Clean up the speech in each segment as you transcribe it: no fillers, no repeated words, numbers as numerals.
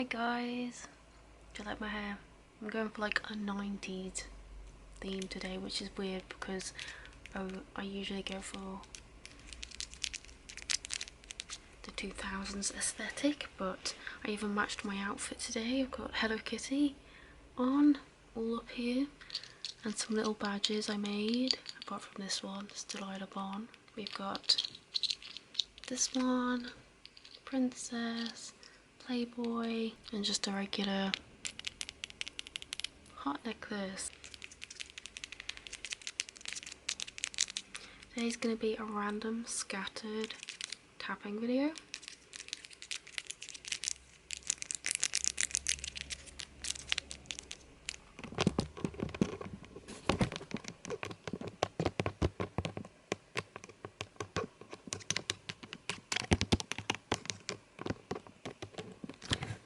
Hi guys, do you like my hair? I'm going for like a 90s theme today, which is weird because I usually go for the 2000s aesthetic, but I even matched my outfit today. I've got Hello Kitty on all up here and some little badges I made, apart from this one, Delilah Bond. We've got this one, Princess, Playboy, and just a regular heart necklace. Today's going to be a random scattered tapping video.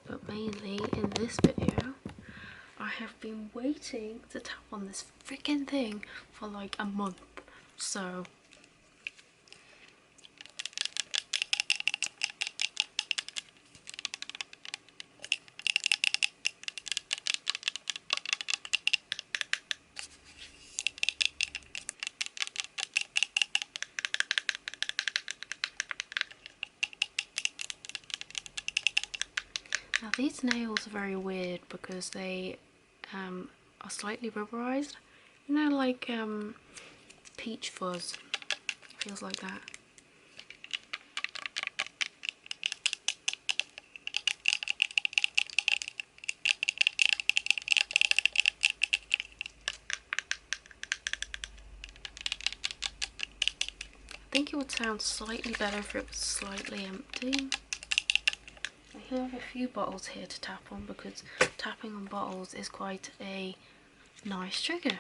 But mainly in this video, I have been waiting to tap on this freaking thing for like a month. So now these nails are very weird because they are slightly rubberized. You know, like peach fuzz. Feels like that. I think it would sound slightly better if it was slightly empty. I have a few bottles here to tap on because tapping on bottles is quite a nice trigger.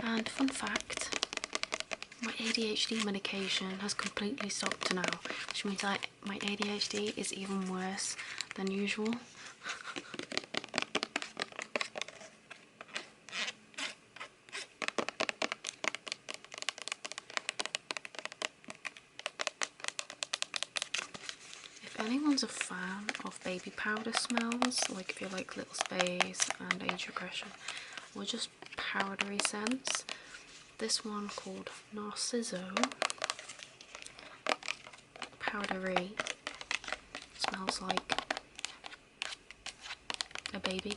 And fun fact, my ADHD medication has completely stopped now, which means my ADHD is even worse than usual. If anyone's a fan of baby powder smells, like if you like Little Space and Age Regression, or just powdery scents, this one called Narciso Powdery smells like a baby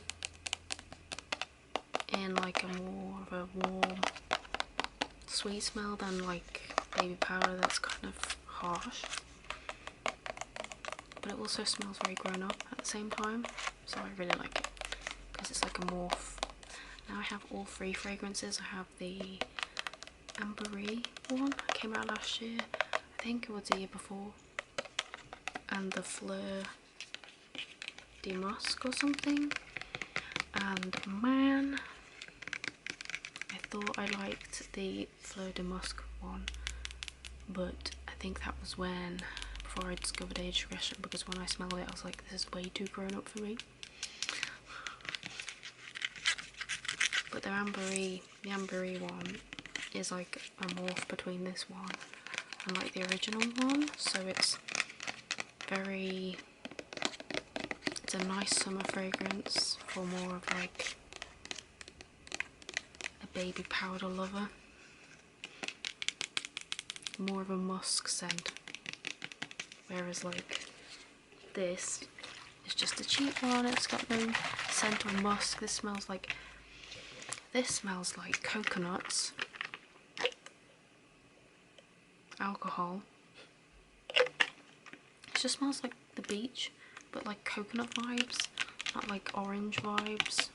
in like a more of a warm, sweet smell than like baby powder that's kind of harsh. But it also smells very grown up at the same time, so I really like it because it's like a morph. Now I have all three fragrances. I have the Ambery one that came out last year, I think it was the year before, and the Fleur de Musc or something. And man, I thought I liked the Fleur de Musc one, but I think that was before I discovered Age Regression, because when I smelled it I was like, this is way too grown up for me. But the Ambery one is like a morph between this one and like the original one, so it's a nice summer fragrance for more of like a baby powder lover. More of a musk scent. Whereas like this is just a cheap one, it's got no scent of musk. This smells like coconuts, alcohol. It just smells like the beach, but like coconut vibes, not like orange vibes.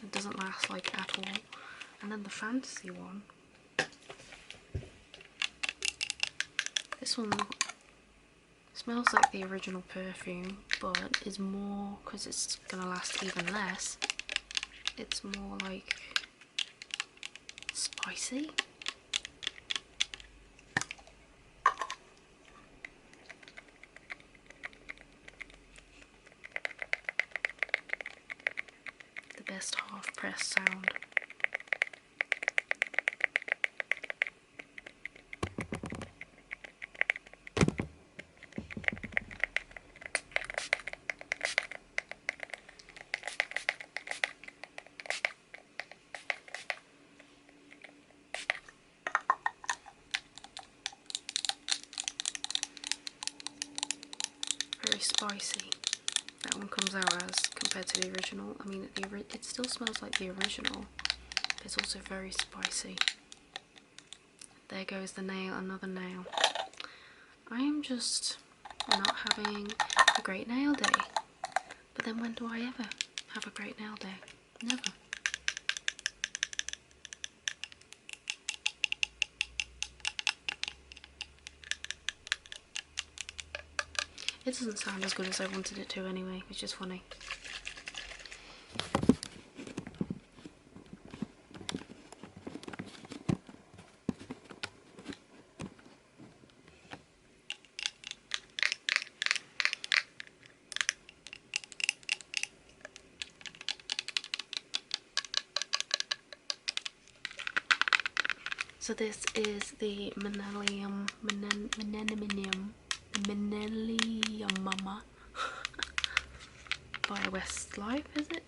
It doesn't last like at all. And then the fantasy one, this one smells like the original perfume, but is more, because it's gonna last even less, it's more like spicy. The best half-press sound. Very spicy. That one comes out as compared to the original. I mean, it still smells like the original, but it's also very spicy. There goes the nail, another nail. I am just not having a great nail day. But then when do I ever have a great nail day? Never. It doesn't sound as good as I wanted it to anyway, which is funny. So this is the Manelium Mama by Westlife, is it?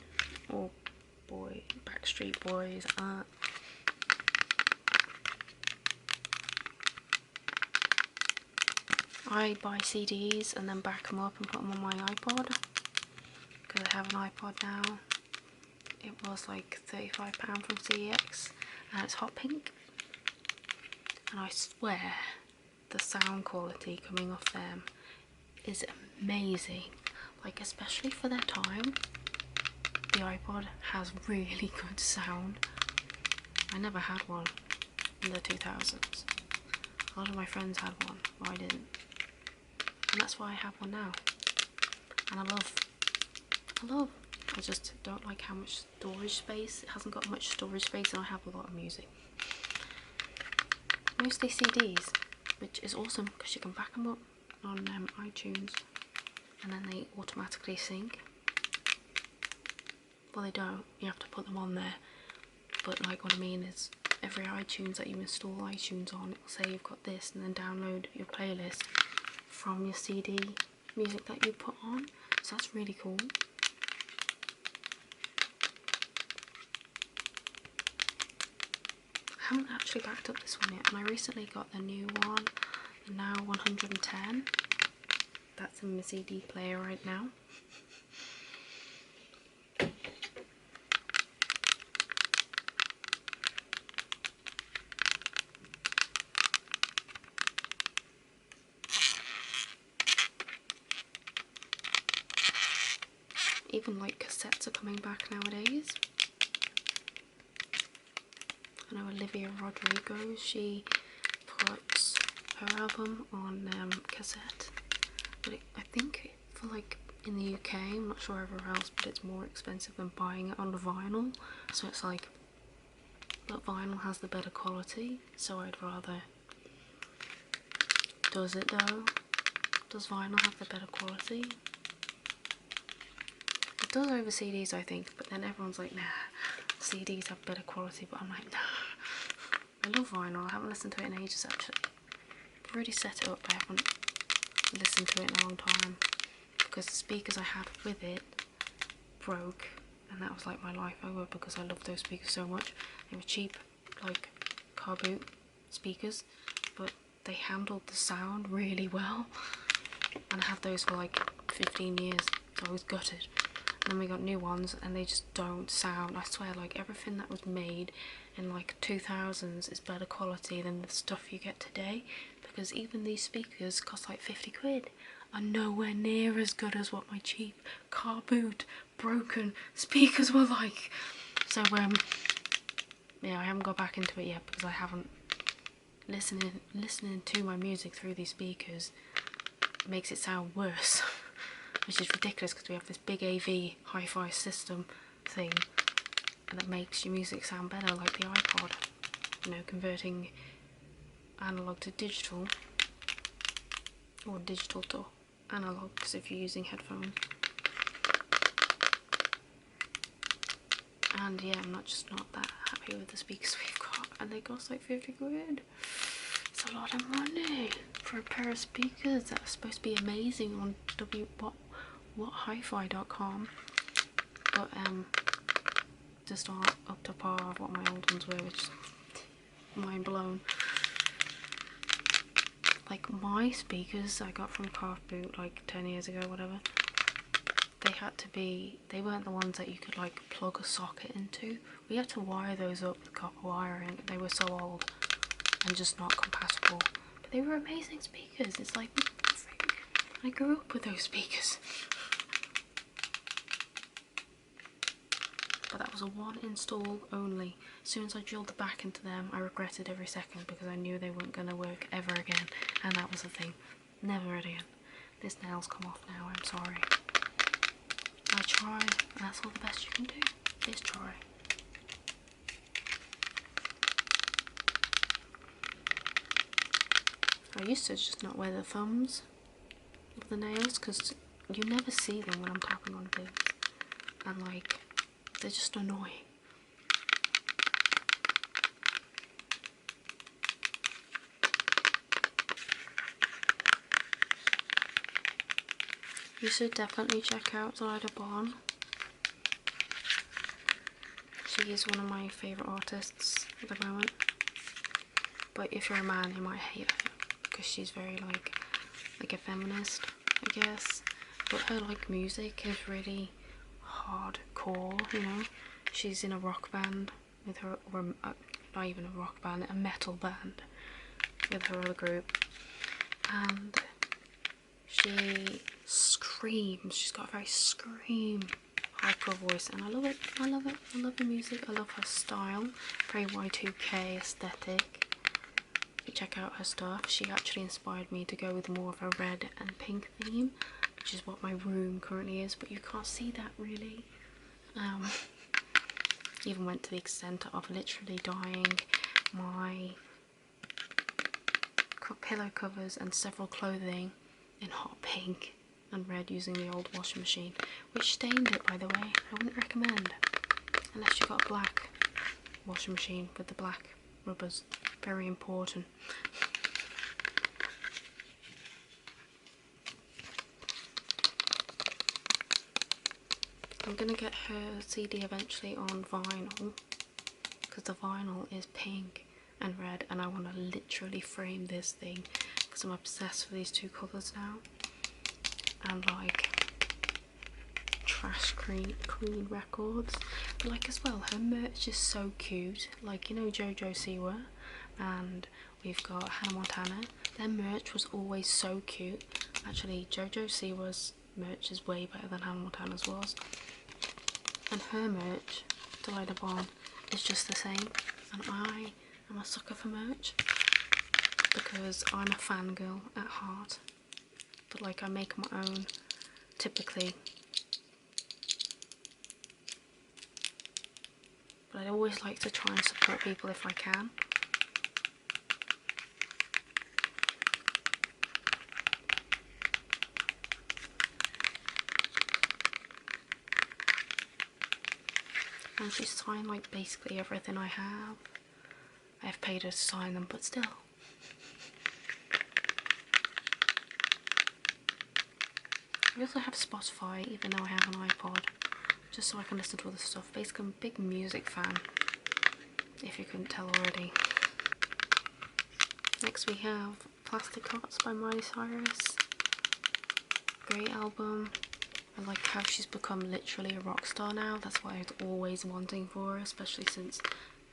Or Backstreet Boys. I buy CDs and then back them up and put them on my iPod, because I have an iPod now. It was like £35 from CEX, and it's hot pink. And I swear the sound quality coming off them is amazing. Like, especially for their time, the iPod has really good sound. I never had one in the 2000s. A lot of my friends had one, but I didn't. And that's why I have one now. And I just don't like how much storage space. It hasn't got much storage space, and I have a lot of music. Mostly CDs, which is awesome because you can back them up on iTunes and then they automatically sync. Well, they don't, you have to put them on there, but like what I mean is every iTunes that you install iTunes on, it will say you've got this, and then download your playlist from your CD music that you put on, so that's really cool. I haven't actually backed up this one yet, and I recently got the new one, the Now 110. That's in my CD player right now. Even like cassettes are coming back nowadays. I know Olivia Rodrigo, she puts her album on cassette, but I think for like in the UK, I'm not sure everywhere else, but it's more expensive than buying it on vinyl. So it's like, but vinyl has the better quality, so I'd rather. Does it though? Does vinyl have the better quality? It does over CDs, I think, but then everyone's like, nah, CDs have better quality, but I'm like, nah. I love vinyl. I haven't listened to it in ages actually. I've already set it up, but I haven't listened to it in a long time because the speakers I had with it broke and that was like my life over because I loved those speakers so much. They were cheap, like car boot speakers, but they handled the sound really well, and I had those for like 15 years, so I was gutted. And then we got new ones and they just don't sound, I swear, like everything that was made in like 2000s is better quality than the stuff you get today, because even these speakers cost like 50 quid, are nowhere near as good as what my cheap car boot broken speakers were like. So yeah, I haven't got back into it yet because I haven't. Listening to my music through these speakers makes it sound worse, which is ridiculous because we have this big AV hi-fi system thing and it makes your music sound better, like the iPod, you know, converting analog to digital, or digital to analog, because if you're using headphones. And yeah, I'm just not that happy with the speakers we've got, and they cost like 50 quid. It's a lot of money for a pair of speakers that are supposed to be amazing on whathifi.com, but just aren't up to par of what my old ones were, which is mind blown. Like my speakers I got from Car Boot like 10 years ago, whatever, they weren't the ones that you could like plug a socket into. We had to wire those up with copper wiring. They were so old and just not compatible, but they were amazing speakers. It's like, I grew up with those speakers. But that was a one install only. As soon as I drilled the back into them, I regretted every second because I knew they weren't going to work ever again, and that was the thing. Never again. This nail's come off now, I'm sorry. I tried, and that's all the best you can do, is try. I used to just not wear the thumbs of the nails because you never see them when I'm tapping on things, and like, they're just annoying. You should definitely check out Zyda Bon. She is one of my favourite artists at the moment. But if you're a man, you might hate her because she's very like a feminist, I guess. But her like music is really hardcore, you know. She's in a rock band with her, or not even a rock band, a metal band with her other group, and she screams. She's got a very hyper voice, and I love it. I love it. I love the music. I love her style. Very Y2K aesthetic. If you check out her stuff, she actually inspired me to go with more of a red and pink theme, which is what my room currently is, but you can't see that really. Even went to the extent of literally dyeing my pillow covers and several clothing in hot pink and red using the old washing machine, which stained it, by the way. I wouldn't recommend unless you got a black washing machine with the black rubbers. Very important. I'm gonna get her CD eventually on vinyl because the vinyl is pink and red, and I want to literally frame this thing because I'm obsessed with these two colours now. And like trash queen records, but like as well, her merch is so cute. Like, you know, Jojo Siwa, and we've got Hannah Montana. Their merch was always so cute. Actually, Jojo Siwa's merch is way better than Hannah Montana's was, and her merch, Zyda Bon, is just the same. And I am a sucker for merch because I'm a fangirl at heart, but like I make my own typically, but I always like to try and support people if I can. And she's signed like basically everything I have. I have paid her to sign them, but still. I also have Spotify, even though I have an iPod, just so I can listen to other stuff. Basically, I'm a big music fan, if you couldn't tell already. Next we have Plastic Hearts by Miley Cyrus. Great album. I like how she's become literally a rock star now. That's what I was always wanting for her, especially since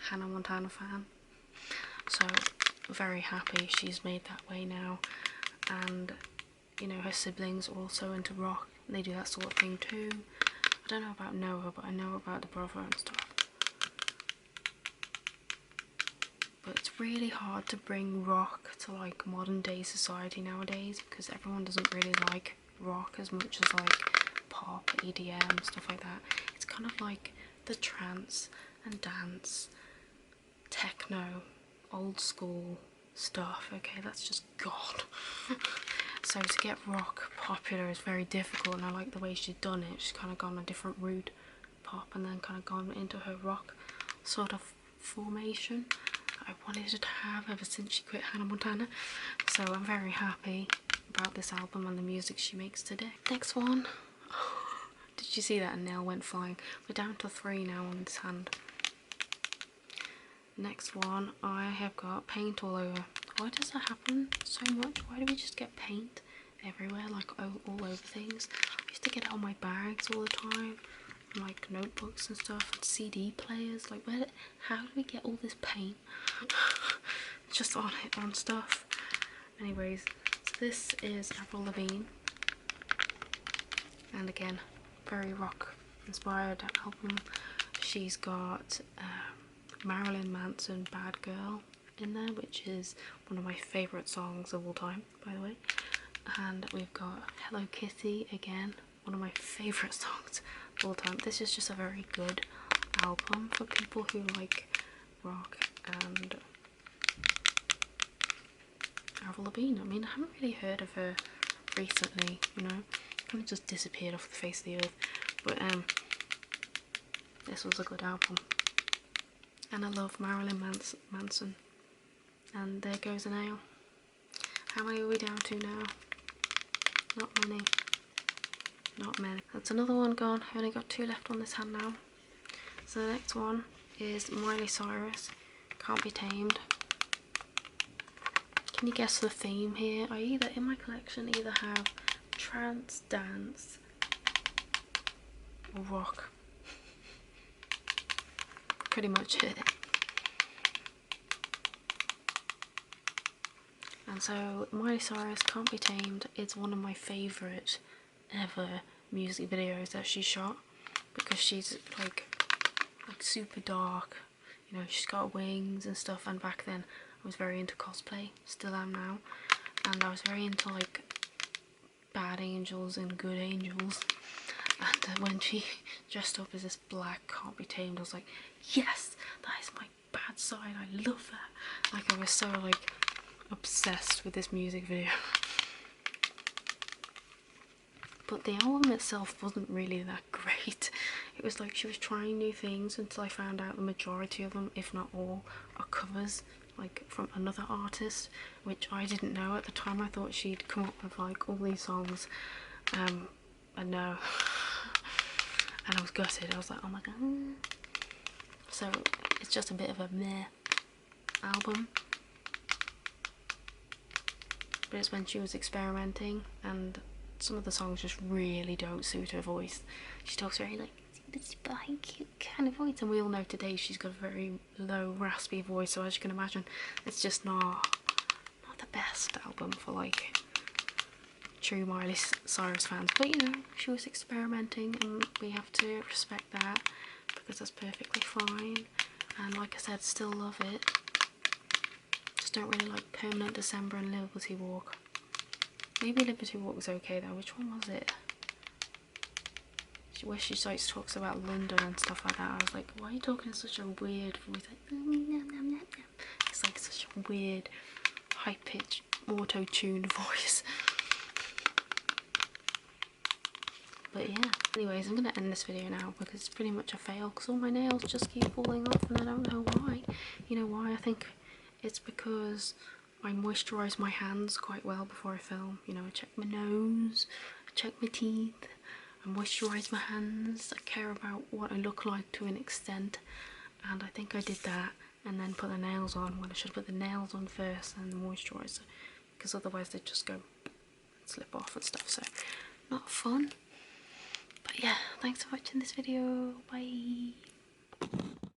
Hannah Montana fan. So very happy she's made that way now. And you know, her siblings are also into rock. They do that sort of thing too. I don't know about Noah, but I know about the brother and stuff. But it's really hard to bring rock to like modern day society nowadays, because everyone doesn't really like rock as much as like pop, EDM, stuff like that. It's kind of like the trance and dance, techno, old school stuff. Okay, that's just God. So to get rock popular is very difficult, and I like the way she's done it. She's kind of gone a different route, pop, and then kind of gone into her rock sort of formation I wanted her to have ever since she quit Hannah Montana. So I'm very happy about this album and the music she makes today. Next one. Did you see that? A nail went flying. We're down to 3 now on this hand. Next one, I have got paint all over. Why does that happen so much? Why do we just get paint everywhere, like all over things? I used to get it on my bags all the time, like notebooks and stuff, and CD players. Like, how do we get all this paint just on it, on stuff? Anyways, so this is Avril Lavigne, and again, very rock inspired album. She's got Marilyn Manson Bad Girl in there, which is one of my favourite songs of all time, by the way. And we've got Hello Kitty, again, one of my favourite songs of all time. This is just a very good album for people who like rock and Avril Lavigne. I mean, I haven't really heard of her recently, you know, kind of just disappeared off the face of the earth, but this was a good album. And I love Marilyn Manson. And there goes a nail. How many are we down to now? Not many. Not many. That's another one gone. I only got 2 left on this hand now. So the next one is Miley Cyrus, Can't Be Tamed. Can you guess the theme here? I either, in my collection, either have trance, dance, or rock. Pretty much it. And so Miley Cyrus, Can't Be Tamed, is one of my favourite ever music videos that she shot, because she's like super dark, you know, she's got wings and stuff. And back then I was very into cosplay, still am now, and I was very into like bad angels and good angels. And when she dressed up as this black Can't Be Tamed, I was like, yes, that is my bad side, I love that. Like, I was so like obsessed with this music video. But the album itself wasn't really that great. It was like she was trying new things until I found out the majority of them, if not all, are covers, like from another artist, which I didn't know at the time. I thought she'd come up with like all these songs, and no. And I was gutted. I was like, oh my god. So it's just a bit of a meh album. But it's when she was experimenting, and some of the songs just really don't suit her voice. She talks very like this cute kind of voice, and we all know today she's got a very low raspy voice, so as you can imagine, it's just not the best album for like true Miley Cyrus fans. But you know, she was experimenting, and we have to respect that, because that's perfectly fine. And like I said, still love it. Just don't really like Permanent December and Liberty Walk. Maybe Liberty Walk was okay though. Which one was it? Where she like talks about London and stuff like that. I was like, why are you talking in such a weird voice? Like, it's like such a weird, high-pitched, auto-tuned voice. But yeah, anyways, I'm gonna end this video now because it's pretty much a fail, because all my nails just keep falling off and I don't know why. You know why? I think it's because I moisturise my hands quite well before I film. You know, I check my nose, I check my teeth, I moisturise my hands. I care about what I look like to an extent, and I think I did that, and then put the nails on when I should put the nails on first and the moisturiser, because otherwise they just go slip off and stuff. So not fun. But yeah, thanks for watching this video. Bye.